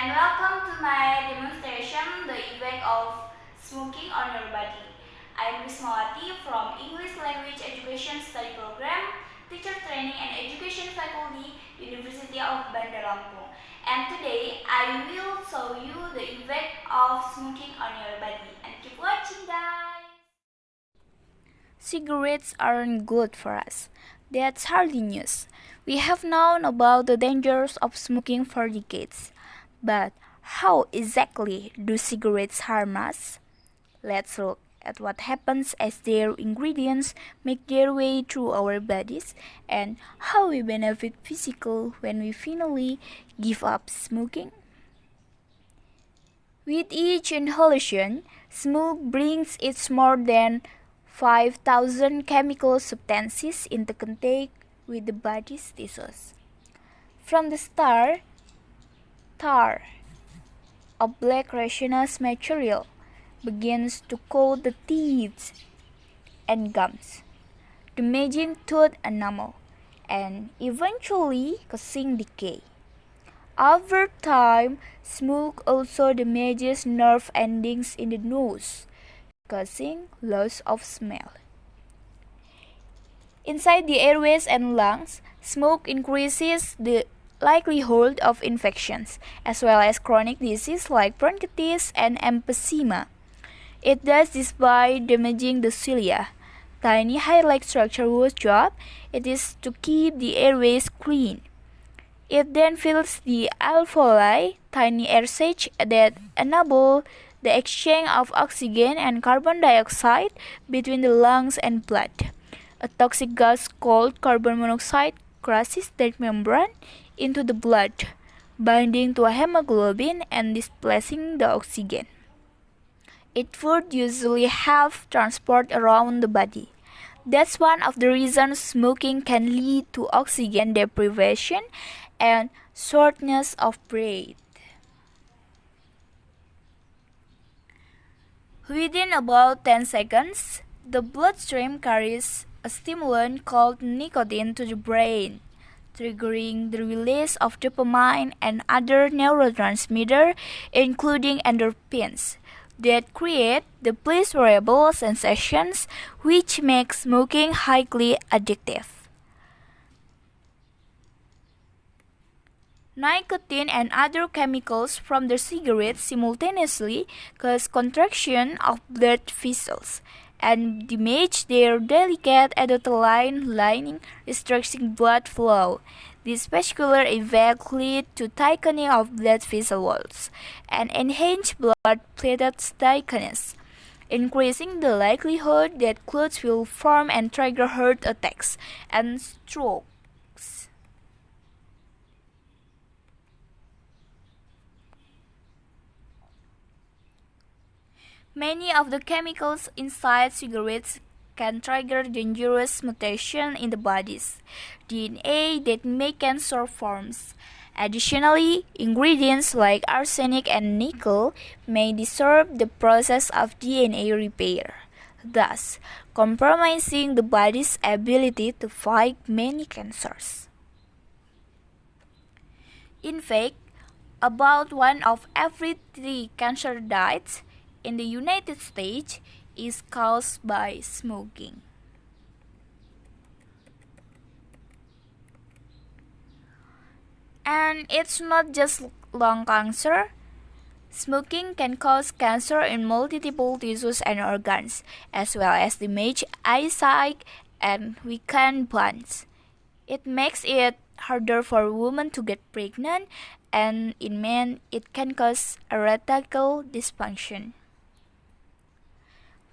and welcome to my demonstration, The Effect of Smoking on Your Body. I am Rismawati from English Language Education Study Program, Teacher Training and Education Faculty, University of Bandar Lampung. And today, I will show you the effect of smoking on your body. And keep watching, guys! Cigarettes aren't good for us. That's hardly news. We have known about the dangers of smoking for decades. But how exactly do cigarettes harm us? Let's look at what happens as their ingredients make their way through our bodies and how we benefit physically when we finally give up smoking. With each inhalation, smoke brings its more than 5,000 chemical substances into contact with the body's tissues. From the start, tar, a black resinous material, begins to coat the teeth and gums, damaging tooth enamel, and eventually causing decay. Over time, smoke also damages nerve endings in the nose, causing loss of smell. Inside the airways and lungs, smoke increases the likelihood of infections, as well as chronic disease like bronchitis and emphysema. It does this by damaging the cilia, tiny hair-like structure whose job it is to keep the airways clean. It then fills the alveoli, tiny air sacs that enable the exchange of oxygen and carbon dioxide between the lungs and blood. A toxic gas called carbon monoxide crosses that membrane into the blood, binding to a hemoglobin and displacing the oxygen. It would usually have transport around the body. That's one of the reasons smoking can lead to oxygen deprivation and shortness of breath. Within about 10 seconds, the bloodstream carries a stimulant called nicotine to the brain, triggering the release of dopamine and other neurotransmitters, including endorphins, that create the pleasurable sensations which make smoking highly addictive. Nicotine and other chemicals from the cigarettes simultaneously cause contraction of blood vessels and damage their delicate endothelial lining, restricting blood flow. This vascular effect leads to thickening of blood vessel walls and enhanced blood platelet thickness, increasing the likelihood that clots will form and trigger heart attacks and strokes. Many of the chemicals inside cigarettes can trigger dangerous mutations in the body's DNA that make cancer forms. Additionally, ingredients like arsenic and nickel may disrupt the process of DNA repair, thus compromising the body's ability to fight many cancers. In fact, about 1 of every 3 cancer deaths in the United States is caused by smoking. And it's not just lung cancer. Smoking can cause cancer in multiple tissues and organs, as well as damage eyesight and weaken bones. It makes it harder for women to get pregnant, and in men, it can cause erectile dysfunction.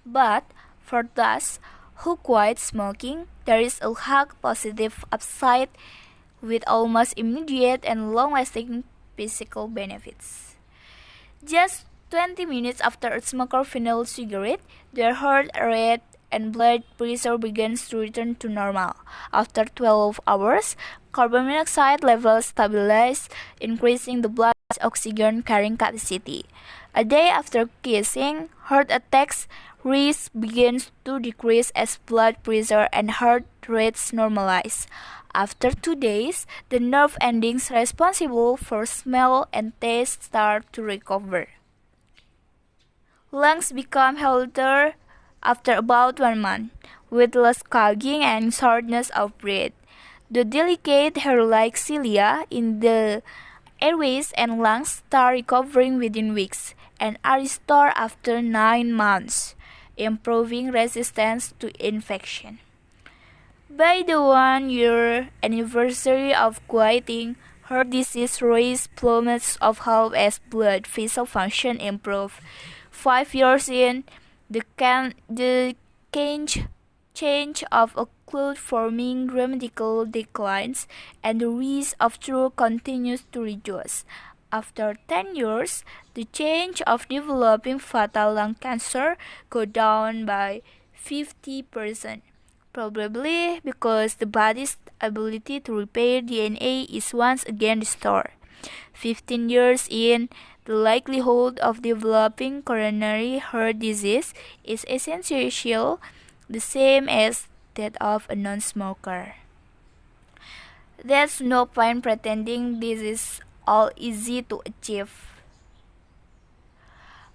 But for those who quit smoking, there is a huge positive upside with almost immediate and long-lasting physical benefits. Just 20 minutes after a smoker finishes a cigarette, their heart rate and blood pressure begins to return to normal. After 12 hours, carbon monoxide levels stabilize, increasing the blood's oxygen carrying capacity. A day after quitting, heart attacks risk begins to decrease as blood pressure and heart rates normalize. After 2 days, the nerve endings responsible for smell and taste start to recover. Lungs become healthier after about 1 month, with less clogging and shortness of breath. The delicate hair-like cilia in the airways and lungs start recovering within weeks and are restored after 9 months, improving resistance to infection. By the 1 year anniversary of quieting, heart disease raised plumes of hope as blood vessel function improved. 5 years in, the change of occlude forming dramatical declines, and the risk of stroke continues to reduce. After 10 years, the chance of developing fatal lung cancer go down by 50%, probably because the body's ability to repair DNA is once again restored. 15 years in, the likelihood of developing coronary heart disease is essentially the same as that of a non-smoker. There's no point pretending this is all easy to achieve.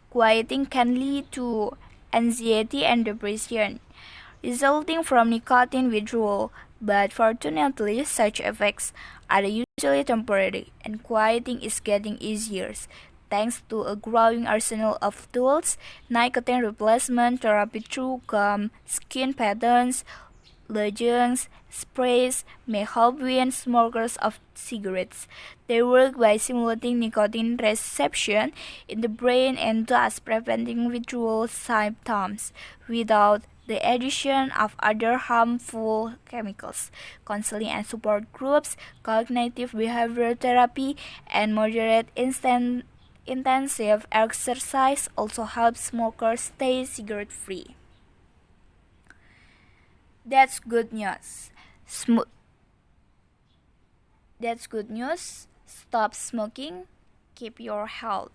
Quieting can lead to anxiety and depression, resulting from nicotine withdrawal, but fortunately such effects are usually temporary, and quieting is getting easier thanks to a growing arsenal of tools. Nicotine replacement therapy through gum, skin patterns, lozenges, sprays may help wean smokers of cigarettes. They work by simulating nicotine reception in the brain and thus preventing withdrawal symptoms without the addition of other harmful chemicals. Counseling and support groups, cognitive behavioral therapy, and moderate intensive exercise also help smokers stay cigarette-free. That's good news. That's good news. Stop smoking. Keep your health.